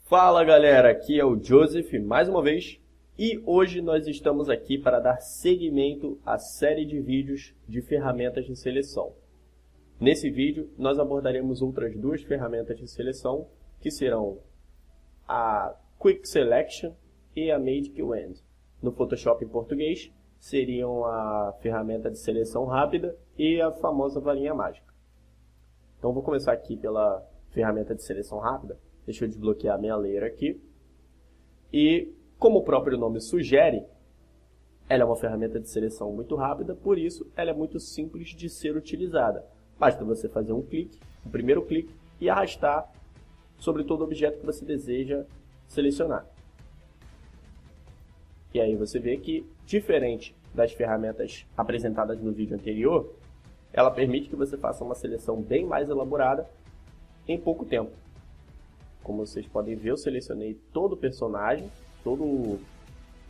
Fala galera, aqui é o Joseph mais uma vez e hoje nós estamos aqui para dar seguimento à série de vídeos de ferramentas de seleção. Nesse vídeo nós abordaremos outras duas ferramentas de seleção que serão a Quick Selection e a Magic Wand. No Photoshop em português seriam a ferramenta de seleção rápida e a famosa varinha mágica. Então vou começar aqui pela ferramenta de seleção rápida. Deixa eu desbloquear a minha layer aqui. E, como o próprio nome sugere, ela é uma ferramenta de seleção muito rápida, por isso ela é muito simples de ser utilizada. Basta você fazer um clique, o primeiro clique, e arrastar sobre todo objeto que você deseja selecionar. E aí você vê que, diferente das ferramentas apresentadas no vídeo anterior, ela permite que você faça uma seleção bem mais elaborada em pouco tempo. Como vocês podem ver, eu selecionei todo o personagem, todo o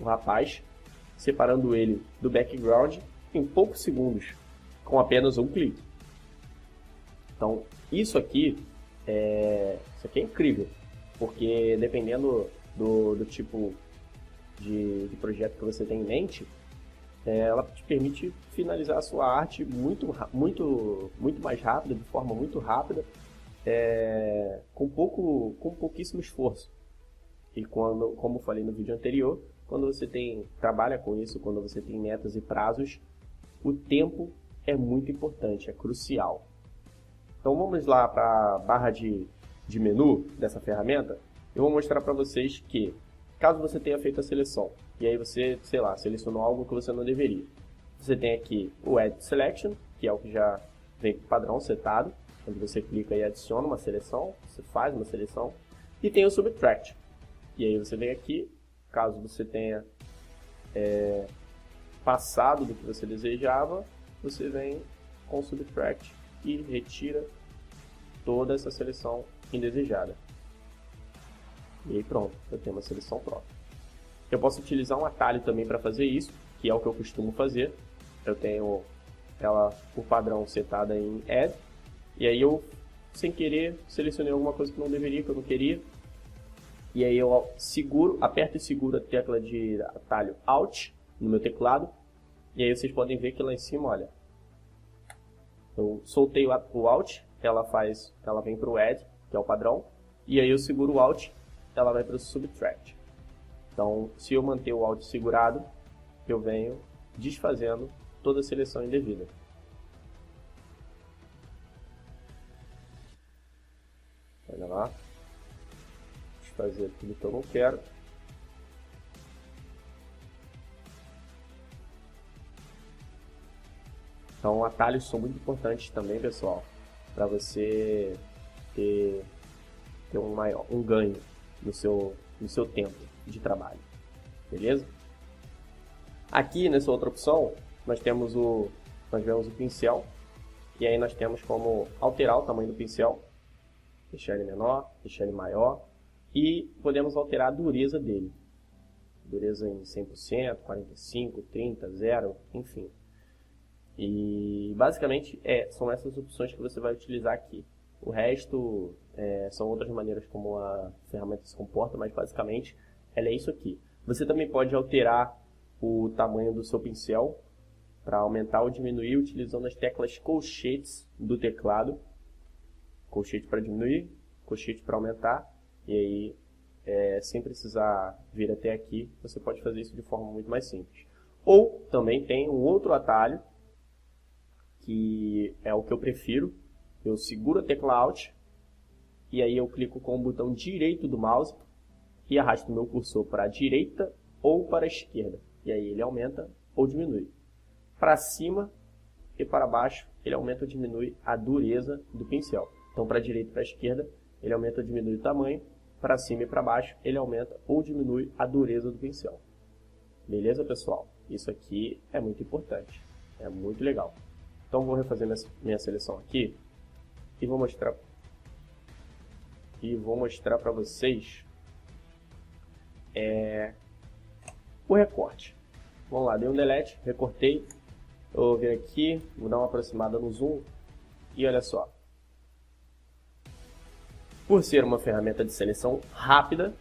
rapaz, separando ele do background em poucos segundos, com apenas um clique. Então, isso aqui é incrível, porque dependendo do tipo de projeto que você tem em mente, ela te permite finalizar a sua arte muito mais rápido, de forma muito rápida, com pouquíssimo esforço. E como eu falei no vídeo anterior, quando você trabalha com isso, quando você tem metas e prazos, o tempo é muito importante, é crucial. Então vamos lá para a barra de menu dessa ferramenta. Eu vou mostrar para vocês que, caso você tenha feito a seleção, e aí você, sei lá, selecionou algo que você não deveria. Você tem aqui o Add Selection, que é o que já vem com o padrão setado, onde você clica e adiciona uma seleção, você faz uma seleção, e tem o Subtract. E aí você vem aqui, caso você tenha passado do que você desejava, você vem com o Subtract e retira toda essa seleção indesejada. E aí pronto, eu tenho uma seleção própria. Eu posso utilizar um atalho também para fazer isso, que é o que eu costumo fazer. Eu tenho ela por padrão setada em Add, e aí eu, sem querer, selecionei alguma coisa que não deveria, que eu não queria. E aí eu aperto e seguro a tecla de atalho Alt no meu teclado. E aí vocês podem ver que lá em cima, olha, eu soltei o Alt, ela vem para o Add, que é o padrão. E aí eu seguro o Alt, ela vai para o Subtract. Então, se eu manter o Alt segurado, eu venho desfazendo toda a seleção indevida. Olha lá. Desfazer tudo que eu não quero. Então, atalhos são muito importantes também, pessoal, para você ter um ganho no seu tempo de trabalho. Beleza? Aqui nessa outra opção, nós vemos o pincel, e aí nós temos como alterar o tamanho do pincel, deixar ele menor, deixar ele maior, e podemos alterar a dureza dele. Dureza em 100%, 45%, 30%, 0%, enfim. E basicamente são essas opções que você vai utilizar aqui. O resto são outras maneiras como a ferramenta se comporta, mas basicamente ela é isso aqui. Você também pode alterar o tamanho do seu pincel para aumentar ou diminuir utilizando as teclas colchetes do teclado. Colchete para diminuir, colchete para aumentar, e aí sem precisar vir até aqui, você pode fazer isso de forma muito mais simples. Ou também tem um outro atalho, que é o que eu prefiro. Eu seguro a tecla Alt, e aí eu clico com o botão direito do mouse e arrasto o meu cursor para a direita ou para a esquerda. E aí ele aumenta ou diminui. Para cima e para baixo, ele aumenta ou diminui a dureza do pincel. Então, para a direita e para a esquerda, ele aumenta ou diminui o tamanho. Para cima e para baixo, ele aumenta ou diminui a dureza do pincel. Beleza, pessoal? Isso aqui é muito importante. É muito legal. Então, vou refazer minha seleção aqui e vou mostrar para vocês o recorte. Vamos lá, dei um delete, recortei. Eu vou vir aqui, vou dar uma aproximada no zoom e olha só. Por ser uma ferramenta de seleção rápida,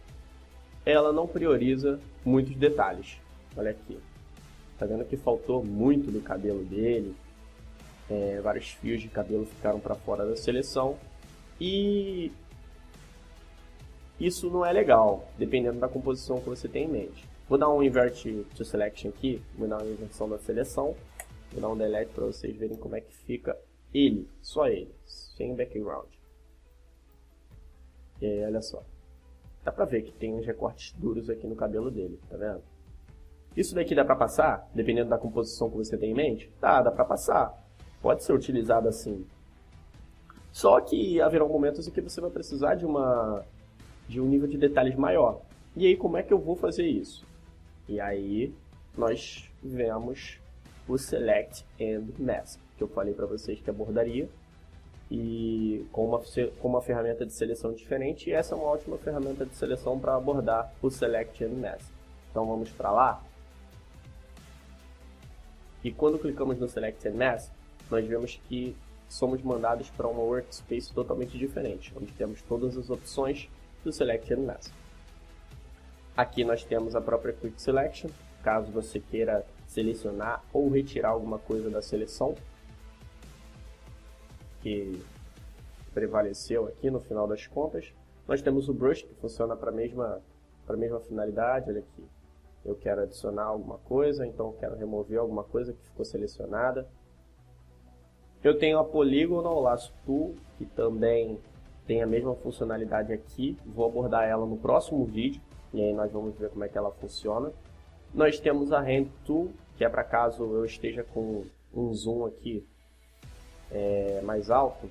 ela não prioriza muitos detalhes. Olha aqui, tá vendo que faltou muito do cabelo dele, vários fios de cabelo ficaram para fora da seleção e isso não é legal, dependendo da composição que você tem em mente. Vou dar um invert to selection aqui, vou dar uma inversão da seleção, vou dar um delete para vocês verem como é que fica ele, só ele, sem background. E aí, olha só, dá pra ver que tem uns recortes duros aqui no cabelo dele, tá vendo? Isso daqui dá pra passar, dependendo da composição que você tem em mente? Dá pra passar, pode ser utilizado assim. Só que haverão momentos em que você vai precisar de um nível de detalhes maior. E aí, como é que eu vou fazer isso? E aí, nós vemos o Select and Mask, que eu falei para vocês que abordaria, e com uma ferramenta de seleção diferente, e essa é uma ótima ferramenta de seleção para abordar o Select and Mask. Então, vamos para lá. E quando clicamos no Select and Mask, nós vemos que somos mandados para uma workspace totalmente diferente, onde temos todas as opções do Select and Mask. Aqui nós temos a própria Quick Selection, caso você queira selecionar ou retirar alguma coisa da seleção que prevaleceu aqui no final das contas. Nós temos o Brush, que funciona para a mesma finalidade. Olha aqui, eu quero adicionar alguma coisa, então eu quero remover alguma coisa que ficou selecionada. Eu tenho a Polygonal Lasso Tool, que também tem a mesma funcionalidade aqui. Vou abordar ela no próximo vídeo, e aí nós vamos ver como é que ela funciona. Nós temos a Hand Tool, que é para caso eu esteja com um zoom aqui mais alto.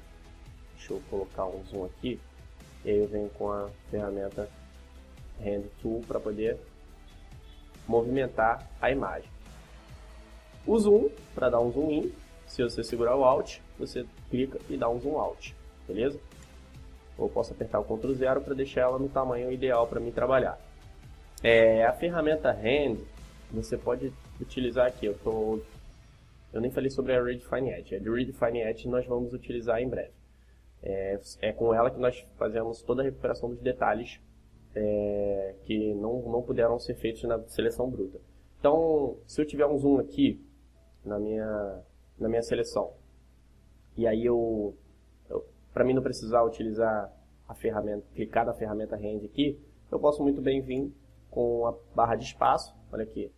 Deixa eu colocar um zoom aqui, e aí eu venho com a ferramenta Hand Tool para poder movimentar a imagem. O zoom, para dar um zoom in, se você segurar o Alt, você clica e dá um zoom out, beleza? Ou posso apertar o Ctrl 0 para deixar ela no tamanho ideal para mim trabalhar. A ferramenta Hand, você pode utilizar aqui, eu nem falei sobre a Redefine Edge. A Redefine Edge nós vamos utilizar em breve. É com ela que nós fazemos toda a recuperação dos detalhes que não puderam ser feitos na seleção bruta. Então, se eu tiver um zoom aqui na minha seleção, e aí para mim não precisar utilizar a ferramenta, clicar na ferramenta Hand aqui, eu posso muito bem vir com a barra de espaço, olha aqui,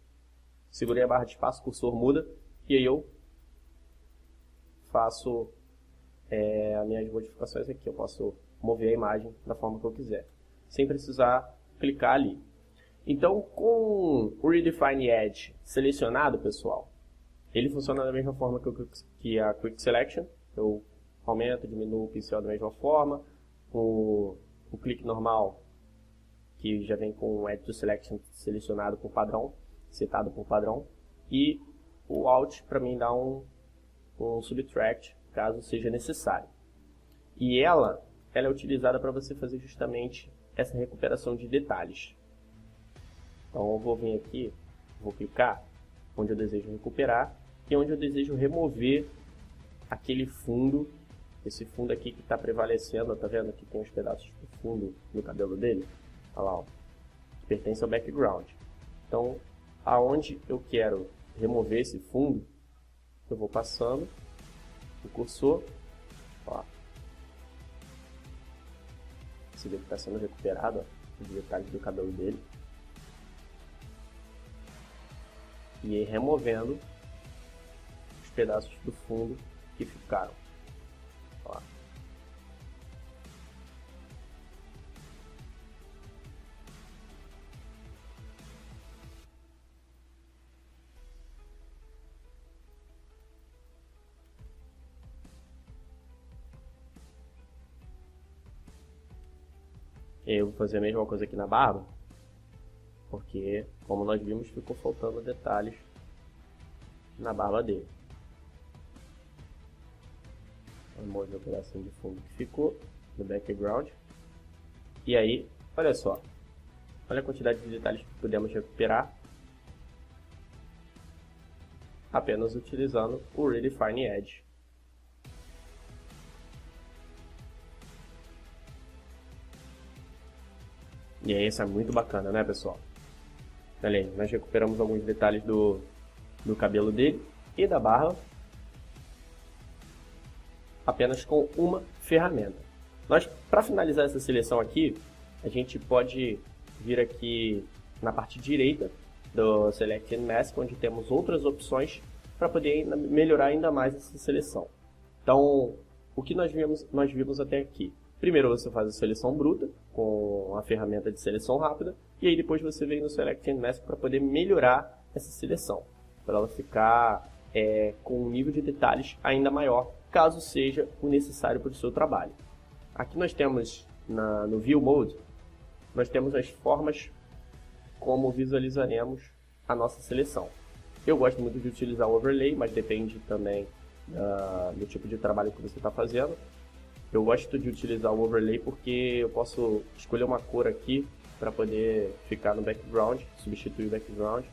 segurei a barra de espaço, o cursor muda, e aí eu faço as minhas modificações aqui, eu posso mover a imagem da forma que eu quiser, sem precisar clicar ali. Então, com o Redefine Edge selecionado, pessoal, ele funciona da mesma forma que a Quick Selection. Eu aumento, diminuo o pincel da mesma forma. O clique normal, que já vem com o Edge to Selection selecionado por padrão, setado por padrão. E o Alt para mim dá um Subtract, caso seja necessário. E ela é utilizada para você fazer justamente essa recuperação de detalhes. Então eu vou vir aqui, vou clicar onde eu desejo recuperar e onde eu desejo remover aquele fundo, esse fundo aqui que está prevalecendo, tá vendo que tem uns pedaços do fundo no cabelo dele? Olha lá, ó, que pertence ao background. Então, aonde eu quero remover esse fundo, eu vou passando o cursor, ó, você vê que está sendo recuperado, ó, os detalhes do cabelo dele. E aí removendo os pedaços do fundo que ficaram. Ó. Eu vou fazer a mesma coisa aqui na barba, porque, como nós vimos, ficou faltando detalhes na barba dele. Vamos ver o pedacinho de fundo que ficou no background. E aí, olha só, olha a quantidade de detalhes que podemos recuperar apenas utilizando o Redefine Edge. E aí isso é muito bacana, né, pessoal? Olha aí, nós recuperamos alguns detalhes do cabelo dele e da barba apenas com uma ferramenta. Para finalizar essa seleção aqui, a gente pode vir aqui na parte direita do Select and Mask, onde temos outras opções para poder melhorar ainda mais essa seleção. Então, o que nós vimos até aqui? Primeiro você faz a seleção bruta com a ferramenta de seleção rápida e aí depois você vem no Select and Mask para poder melhorar essa seleção, para ela ficar com um nível de detalhes ainda maior, caso seja o necessário para o seu trabalho. Aqui nós temos no View Mode, nós temos as formas como visualizaremos a nossa seleção. Eu gosto muito de utilizar o Overlay, mas depende também do tipo de trabalho que você está fazendo. Eu gosto de utilizar o Overlay porque eu posso escolher uma cor aqui para poder ficar no background, substituir o background.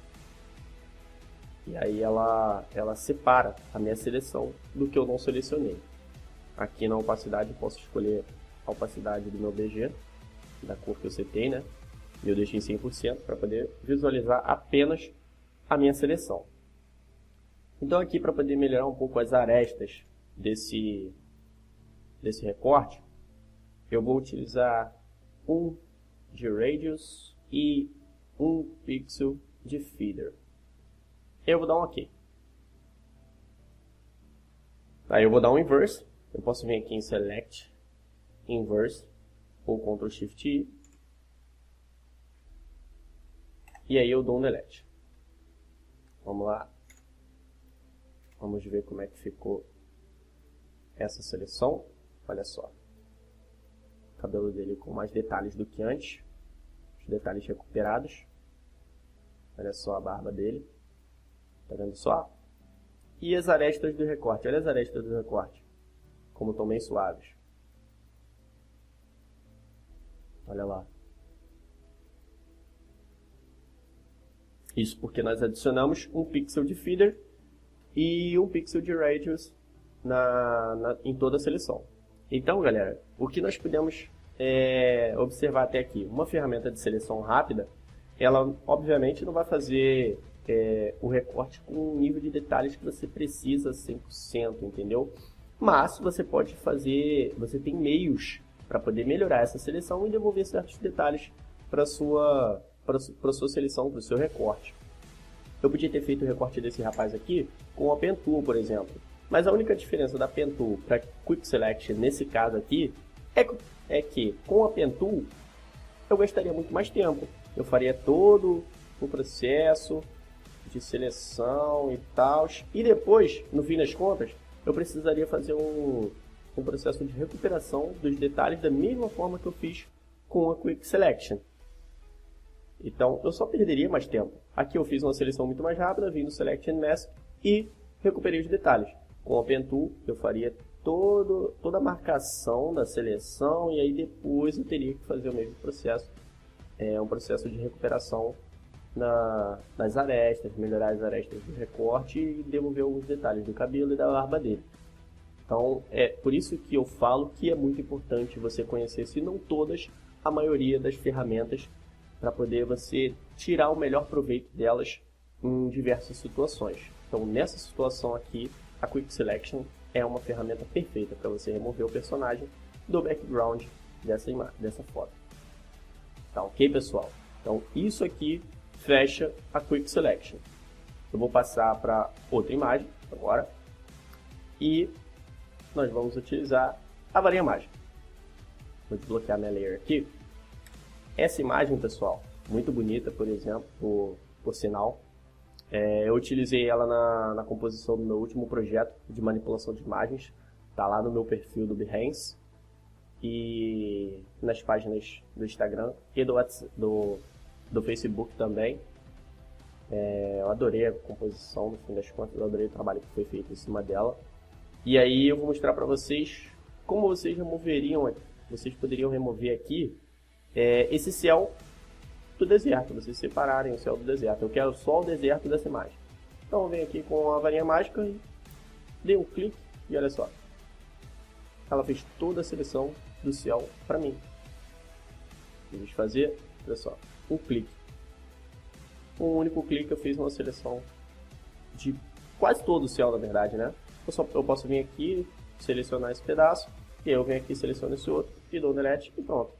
E aí ela separa a minha seleção do que eu não selecionei. Aqui na opacidade eu posso escolher a opacidade do meu BG, da cor que eu setei, né? E eu deixei em 100% para poder visualizar apenas a minha seleção. Então aqui, para poder melhorar um pouco as arestas desse recorte, eu vou utilizar um de Radius e um pixel de Feather. Eu vou dar um OK. Aí eu vou dar um Inverse. Eu posso vir aqui em Select, Inverse, ou Ctrl Shift I. E aí eu dou um Delete. Vamos lá. Vamos ver como é que ficou essa seleção. Olha só. O cabelo dele com mais detalhes do que antes. Os detalhes recuperados. Olha só a barba dele. Tá vendo só? E as arestas do recorte. Olha as arestas do recorte. Como estão bem suaves. Olha lá. Isso porque nós adicionamos um pixel de Feather e um pixel de Radius em toda a seleção. Então, galera, o que nós podemos observar até aqui? Uma ferramenta de seleção rápida, ela obviamente não vai fazer o recorte com o nível de detalhes que você precisa 100%, entendeu? Mas você pode fazer, você tem meios para poder melhorar essa seleção e devolver certos detalhes para a sua seleção, para o seu recorte. Eu podia ter feito o recorte desse rapaz aqui com a Pen Tool, por exemplo. Mas a única diferença da Pen Tool para Quick Selection nesse caso aqui é que com a Pen Tool eu gastaria muito mais tempo. Eu faria todo o processo de seleção e tal. E depois, no fim das contas, eu precisaria fazer um processo de recuperação dos detalhes da mesma forma que eu fiz com a Quick Selection. Então, eu só perderia mais tempo. Aqui eu fiz uma seleção muito mais rápida, vim no Select and Mask e recuperei os detalhes. Com a Pen Tool, eu faria toda a marcação da seleção e aí depois eu teria que fazer o mesmo processo. Um processo de recuperação nas arestas, melhorar as arestas do recorte e devolver alguns detalhes do cabelo e da barba dele. Então, é por isso que eu falo que é muito importante você conhecer, se não todas, a maioria das ferramentas para poder você tirar o melhor proveito delas em diversas situações. Então, nessa situação aqui, a Quick Selection é uma ferramenta perfeita para você remover o personagem do background dessa foto. Tá ok, pessoal? Então, isso aqui fecha a Quick Selection. Eu vou passar para outra imagem agora e nós vamos utilizar a varinha mágica. Vou desbloquear minha layer aqui. Essa imagem, pessoal, muito bonita, por exemplo, por sinal. Eu utilizei ela na composição do meu último projeto de manipulação de imagens. Está lá no meu perfil do Behance e nas páginas do Instagram e do Facebook também. Eu adorei a composição, no fim das contas, eu adorei o trabalho que foi feito em cima dela. E aí eu vou mostrar para vocês como vocês poderiam remover aqui esse céu do deserto, vocês separarem o céu do deserto. Eu quero só o deserto dessa imagem. Então eu venho aqui com a varinha mágica e dei um clique e olha só. Ela fez toda a seleção do céu para mim. simples de fazer. Olha só, um clique. Com um único clique eu fiz uma seleção de quase todo o céu, na verdade, né? Eu posso vir aqui, selecionar esse pedaço, e aí eu venho aqui, seleciono esse outro, e dou delete e pronto.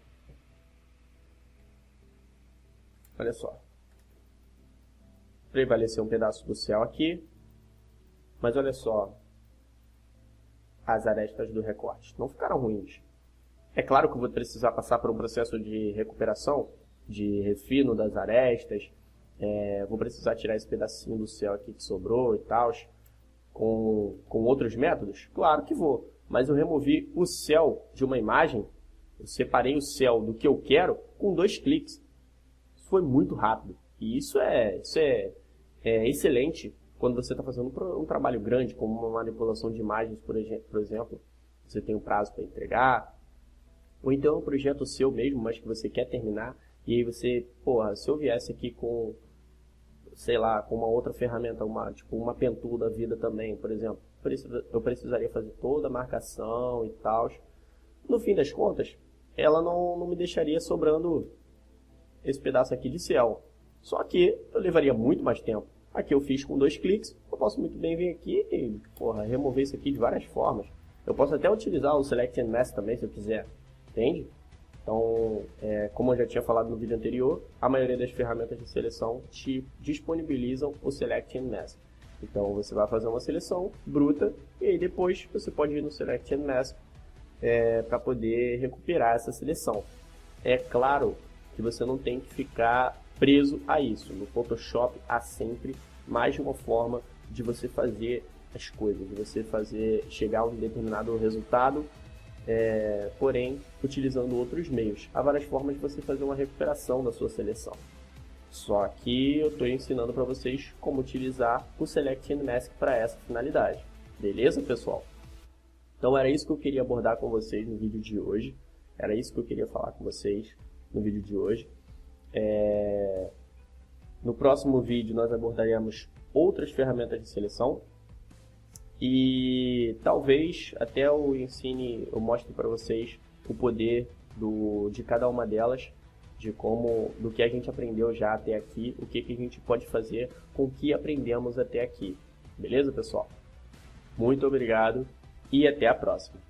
Olha só. Prevaleceu um pedaço do céu aqui, mas olha só, as arestas do recorte não ficaram ruins. É claro que eu vou precisar passar por um processo de recuperação, de refino das arestas, vou precisar tirar esse pedacinho do céu aqui que sobrou e tal, com outros métodos? Claro que vou, mas eu removi o céu de uma imagem, eu separei o céu do que eu quero com 2 cliques. Isso foi muito rápido, e isso é excelente quando você está fazendo um trabalho grande, como uma manipulação de imagens, por exemplo, você tem um prazo para entregar, ou então é um projeto seu mesmo, mas que você quer terminar, e aí você, porra, se eu viesse aqui com, sei lá, com uma outra ferramenta, tipo uma Pentool da vida também, por exemplo, eu precisaria fazer toda a marcação e tal. No fim das contas, ela não me deixaria sobrando esse pedaço aqui de céu. Só que eu levaria muito mais tempo. Aqui eu fiz com 2 cliques, eu posso muito bem vir aqui e, porra, remover isso aqui de várias formas. Eu posso até utilizar o Select and Mask também, se eu quiser, entende? Então, como eu já tinha falado no vídeo anterior, a maioria das ferramentas de seleção te disponibilizam o Select and Mask. Então, você vai fazer uma seleção bruta e aí depois você pode ir no Select and Mask para poder recuperar essa seleção. É claro que você não tem que ficar preso a isso. No Photoshop há sempre mais de uma forma de você fazer as coisas, de você chegar a um determinado resultado, porém utilizando outros meios. Há várias formas de você fazer uma recuperação da sua seleção. Só que eu estou ensinando para vocês como utilizar o Select and Mask para essa finalidade. Beleza, pessoal? Então era isso que eu queria abordar com vocês no vídeo de hoje. Era isso que eu queria falar com vocês no vídeo de hoje. No próximo vídeo nós abordaremos outras ferramentas de seleção e talvez até eu mostre para vocês o poder de cada uma delas, do que a gente aprendeu já até aqui, o que a gente pode fazer com o que aprendemos até aqui. Beleza, pessoal? Muito obrigado e até a próxima.